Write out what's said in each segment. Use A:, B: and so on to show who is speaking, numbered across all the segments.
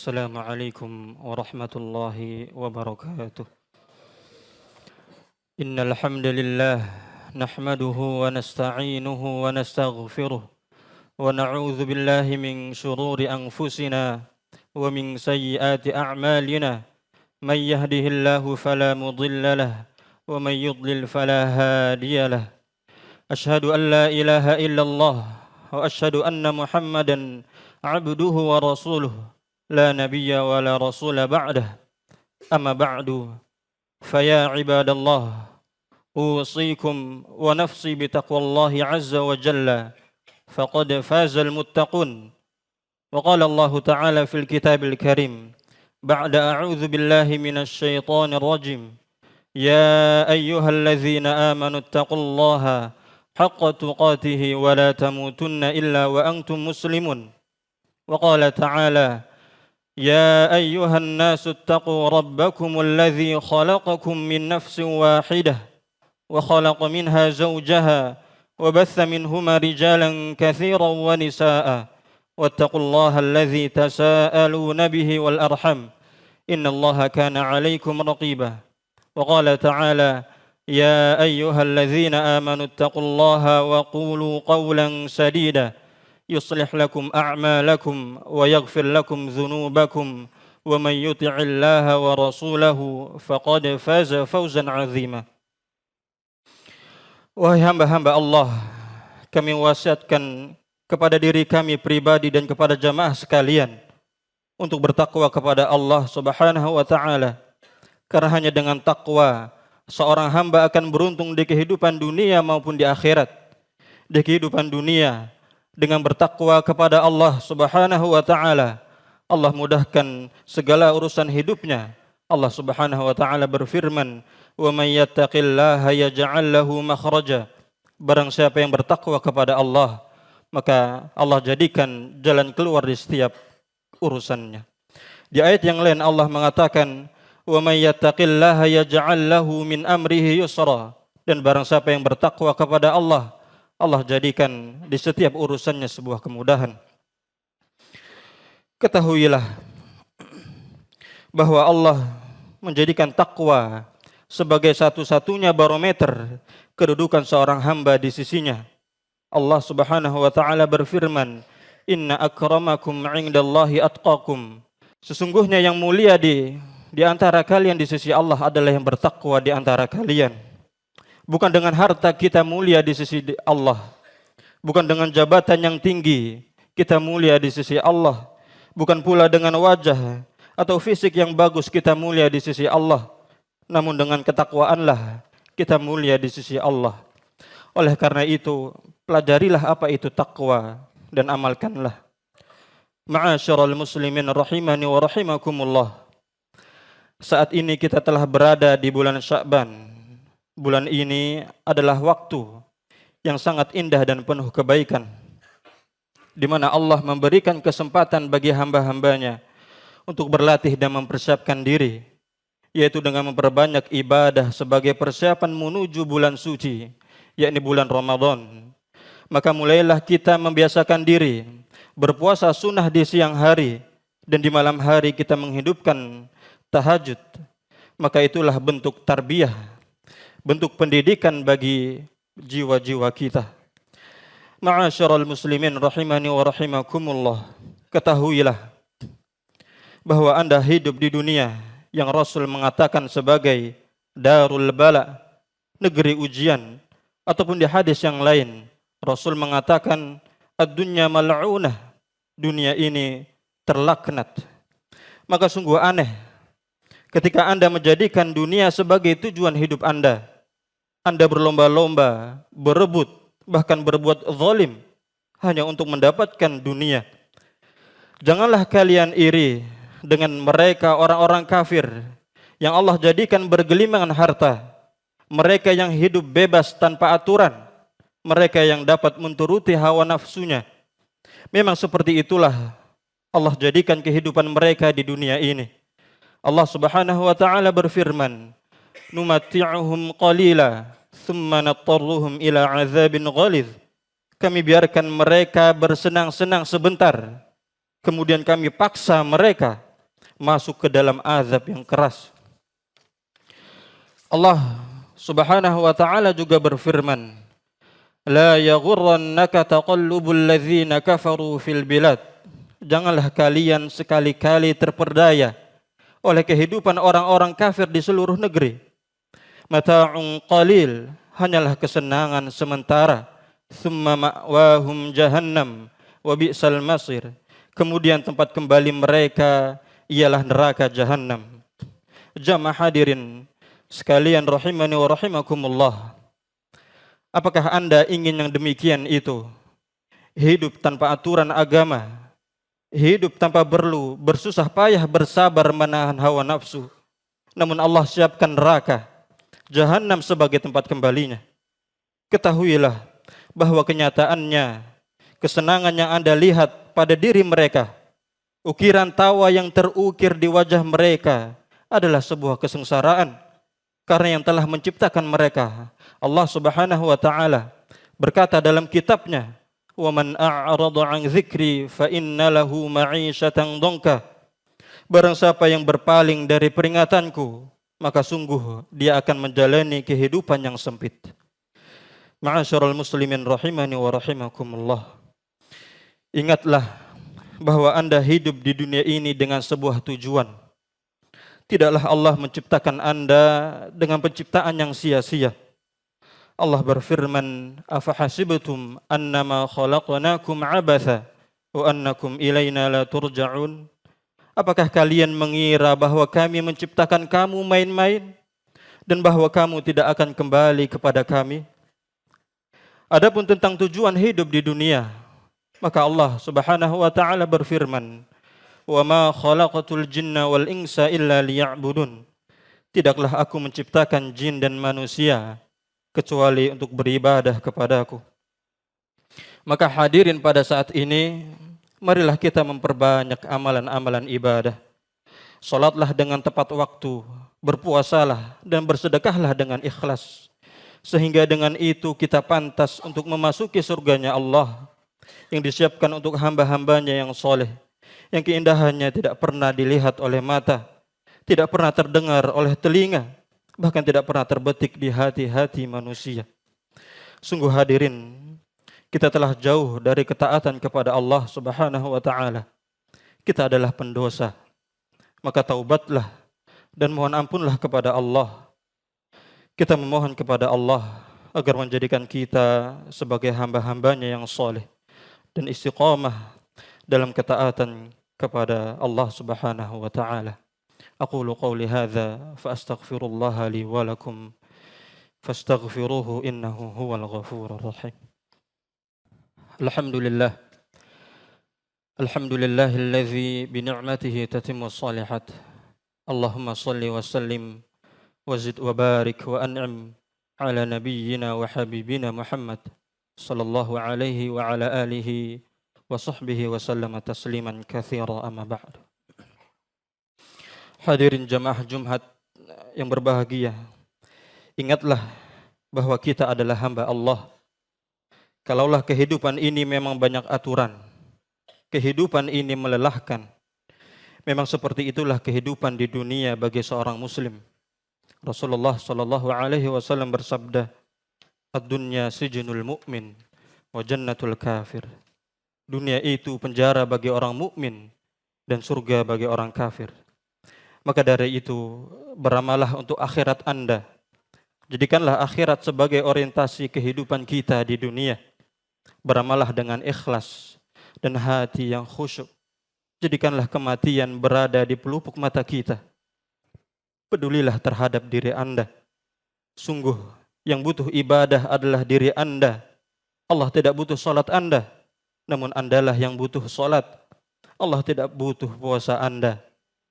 A: السلام عليكم ورحمة الله وبركاته. إن الحمد لله نحمده ونستعينه ونستغفره ونعوذ بالله من شرور أنفسنا ومن سيئات أعمالنا. من يهده الله فلا مضل له ومن يضلل فلا هادي له. أشهد أن لا إله إلا الله وأشهد أن محمدا عبده ورسوله لا نبي ولا رسول بعده. أما بعد فيا عباد الله أوصيكم ونفسي بتقوى الله عز وجل فقد فاز المتقون. وقال الله تعالى في الكتاب الكريم بعد أعوذ بالله من الشيطان الرجيم يا أيها الذين آمنوا اتقوا الله حق تقاته ولا تموتن إلا وأنتم مسلمون. وقال تعالى يا أيها الناس اتقوا ربكم الذي خلقكم من نفس واحدة وخلق منها زوجها وبث منهما رجالا كثيرا ونساء واتقوا الله الذي تساءلون به والأرحم إن الله كان عليكم رقيبا. وقال تعالى يا أيها الذين آمنوا اتقوا الله وقولوا قولا سديدا يصلح لكم أعمالكم ويغفر لكم ذنوبكم ومن يطع الله ورسوله فقد فاز فوزا عظيما. Wahai hamba-hamba Allah, kami wasiatkan kepada diri kami pribadi dan kepada jamaah sekalian untuk bertakwa kepada Allah Subhanahu wa taala. Karena hanya dengan takwa seorang hamba akan beruntung di kehidupan dunia maupun di akhirat. Di kehidupan dunia dengan bertakwa kepada Allah Subhanahu wa taala, Allah mudahkan segala urusan hidupnya. Allah Subhanahu wa taala berfirman, "Wa may yattaqillaha yaj'al lahu makhraja." Barang siapa yang bertakwa kepada Allah, maka Allah jadikan jalan keluar di setiap urusannya. Di ayat yang lain Allah mengatakan, "Wa may yattaqillaha yaj'al lahu min amrihi yusra." Dan barang siapa yang bertakwa kepada Allah, Allah jadikan di setiap urusannya sebuah kemudahan. Ketahuilah bahwa Allah menjadikan takwa sebagai satu-satunya barometer kedudukan seorang hamba di sisinya. Allah Subhanahu wa taala berfirman, "Inna akramakum 'indallahi atqakum." Sesungguhnya yang mulia di antara kalian di sisi Allah adalah yang bertakwa di antara kalian. Bukan dengan harta kita mulia di sisi Allah. Bukan dengan jabatan yang tinggi kita mulia di sisi Allah. Bukan pula dengan wajah atau fisik yang bagus kita mulia di sisi Allah. Namun dengan ketakwaanlah kita mulia di sisi Allah. Oleh karena itu, pelajarilah apa itu takwa dan amalkanlah. Ma'asyiral muslimin rahimani wa rahimakumullah. Saat ini kita telah berada di bulan Sya'ban. Bulan ini adalah waktu yang sangat indah dan penuh kebaikan, di mana Allah memberikan kesempatan bagi hamba-hambanya untuk berlatih dan mempersiapkan diri, yaitu dengan memperbanyak ibadah sebagai persiapan menuju bulan suci, yakni bulan Ramadan. Maka mulailah kita membiasakan diri berpuasa sunnah di siang hari, dan di malam hari kita menghidupkan tahajud. Maka itulah bentuk tarbiyah, bentuk pendidikan bagi jiwa-jiwa kita. Ma'asyiral muslimin rahimani wa rahimakumullah. Ketahuilah bahwa Anda hidup di dunia yang Rasul mengatakan sebagai darul bala, negeri ujian, ataupun di hadis yang lain Rasul mengatakan ad-dunya mal'unah, dunia ini terlaknat. Maka sungguh aneh ketika Anda menjadikan dunia sebagai tujuan hidup Anda berlomba-lomba, berebut, bahkan berbuat zalim hanya untuk mendapatkan dunia. Janganlah kalian iri dengan mereka orang-orang kafir yang Allah jadikan bergelimangan harta, mereka yang hidup bebas tanpa aturan, mereka yang dapat menturuti hawa nafsunya. Memang seperti itulah Allah jadikan kehidupan mereka di dunia ini. Allah Subhanahu wa taala berfirman, "Numatti'uhum qalila, thumma nattarruhum ila 'adzabin ghalidh." Kami biarkan mereka bersenang-senang sebentar, kemudian kami paksa mereka masuk ke dalam azab yang keras. Allah Subhanahu wa taala juga berfirman, "La yaghurrannaka taqallubul ladzina kafaru fil bilad." Janganlah kalian sekali-kali terperdaya oleh kehidupan orang-orang kafir di seluruh negeri. Mata'un qalil, hanyalah kesenangan sementara. Tsumma ma'wahum jahannam wa bi'sal masir. Kemudian tempat kembali mereka ialah neraka jahannam. Jamaah hadirin sekalian rahimani wa rahimakumullah. Apakah Anda ingin yang demikian itu? Hidup tanpa aturan agama, hidup tanpa perlu bersusah payah bersabar menahan hawa nafsu. Namun Allah siapkan neraka, jahannam sebagai tempat kembalinya. Ketahuilah bahwa kenyataannya, kesenangan yang Anda lihat pada diri mereka, ukiran tawa yang terukir di wajah mereka adalah sebuah kesengsaraan. Karena yang telah menciptakan mereka, Allah Subhanahu wa taala berkata dalam kitabnya, "Wa man a'rada 'an dzikri fa inna lahu ma'isyatan dhanka." Barang siapa yang berpaling dari peringatanku, maka sungguh dia akan menjalani kehidupan yang sempit. Ma'asyiral muslimin rahimani wa rahimakumullah. Ingatlah bahwa Anda hidup di dunia ini dengan sebuah tujuan. Tidaklah Allah menciptakan Anda dengan penciptaan yang sia-sia. Allah berfirman, "Afahasibtum annama khalaqnakum 'abatha wa annakum ilaina la turja'un?" Apakah kalian mengira bahwa kami menciptakan kamu main-main dan bahwa kamu tidak akan kembali kepada kami? Adapun tentang tujuan hidup di dunia, maka Allah Subhanahu wa taala berfirman, "Wa ma khalaqatul jinna wal insa illa liya'budun." Tidaklah aku menciptakan jin dan manusia kecuali untuk beribadah kepadaku. Maka hadirin pada saat ini, marilah kita memperbanyak amalan-amalan ibadah. Salatlah dengan tepat waktu, berpuasalah dan bersedekahlah dengan ikhlas. Sehingga dengan itu kita pantas untuk memasuki surganya Allah yang disiapkan untuk hamba-hambanya yang soleh, yang keindahannya tidak pernah dilihat oleh mata, tidak pernah terdengar oleh telinga, bahkan tidak pernah terbetik di hati-hati manusia. Sungguh hadirin, kita telah jauh dari ketaatan kepada Allah Subhanahu wa taala. Kita adalah pendosa. Maka taubatlah dan mohon ampunlah kepada Allah. Kita memohon kepada Allah agar menjadikan kita sebagai hamba-hambanya yang soleh dan istiqamah dalam ketaatan kepada Allah Subhanahu wa taala. Aqulu qawli hadza fa astaghfirullah li wa lakum fastaghfiruhu innahu huwal ghafurur rahim. Alhamdulillah. Alhamdulillahilladzi bi ni'matihi tatimmus shalihat. Allahumma shalli wa sallim wa zid wa barik wa an'im ala nabiyyina wa habibina Muhammad sallallahu alaihi wa ala alihi wa sahbihi wa sallama tasliman katsira amma ba'du. Hadirin jamaah Jumat yang berbahagia, ingatlah bahwa kita adalah hamba Allah. Kalaulah kehidupan ini memang banyak aturan, kehidupan ini melelahkan, memang seperti itulah kehidupan di dunia bagi seorang muslim. Rasulullah sallallahu alaihi wasallam bersabda, "Ad-dunya sijnul mu'min wa jannatul kafir." Dunia itu penjara bagi orang mukmin dan surga bagi orang kafir. Maka dari itu, beramalah untuk akhirat Anda. Jadikanlah akhirat sebagai orientasi kehidupan kita di dunia. Beramalah dengan ikhlas dan hati yang khusyuk. Jadikanlah kematian berada di pelupuk mata kita. Pedulilah terhadap diri Anda. Sungguh yang butuh ibadah adalah diri Anda. Allah tidak butuh salat Anda, namun Andalah yang butuh salat. Allah tidak butuh puasa Anda.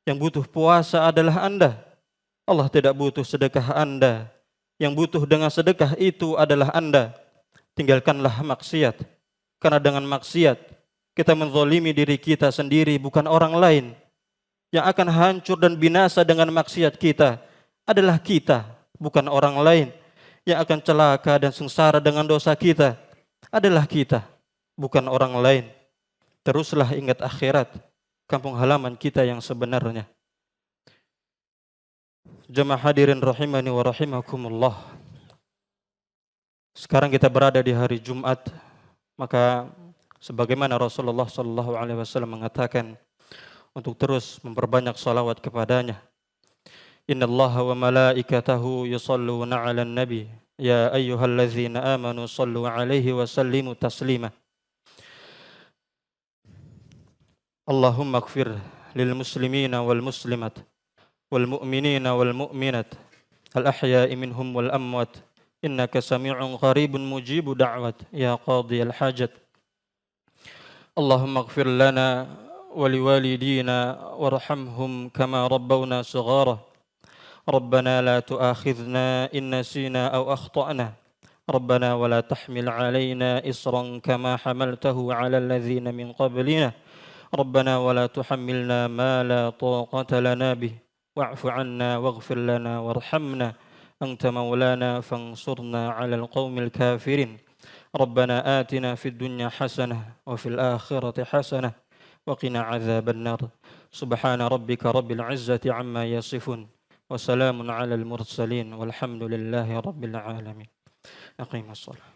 A: Yang butuh puasa adalah Anda. Allah tidak butuh sedekah Anda. Yang butuh dengan sedekah itu adalah Anda. Tinggalkanlah maksiat. Karena dengan maksiat kita menzalimi diri kita sendiri, bukan orang lain. Yang akan hancur dan binasa dengan maksiat kita adalah kita, bukan orang lain. Yang akan celaka dan sengsara dengan dosa kita adalah kita, bukan orang lain. Teruslah ingat akhirat, kampung halaman kita yang sebenarnya. Jemaah hadirin rahimani wa rahimakumullah. Sekarang kita berada di hari Jumat, maka sebagaimana Rasulullah sallallahu alaihi wasallam mengatakan untuk terus memperbanyak salawat kepadanya. Innallaha wa malaikatahu yusalluna 'alan nabi ya ayyuhalladzina amanu sallu 'alaihi wa sallimu taslima. Allahumma ighfir lil muslimina wal muslimat wal mu'minina wal mu'minat al ahya'i minhum wal amwat innaka sami'un qaribun mujibu da'wat ya qadiyal hajat. Allahumma ighfir lana wa liwalidina warhamhum kama rabbawna shighara. Rabbana la tu'akhidhna in nasina aw akhta'na. Rabbana wa la tahmil 'alaina isran kama hamaltahu 'ala alladhina min qablina. Rabbana wa la tuhammilna ma la taqata lana bih. Wa'fu 'anna waghfir lana warhamna anta maulana fansurna 'alal qaumil kafirin. Rabbana atina fid dunya hasanah wa fil akhirati hasanah wa qina 'adzaban nar. Subhana rabbika rabbil 'izzati 'amma yasifun wa salamun 'alal mursalin walhamdulillahi rabbil alamin. Aqimus shalah.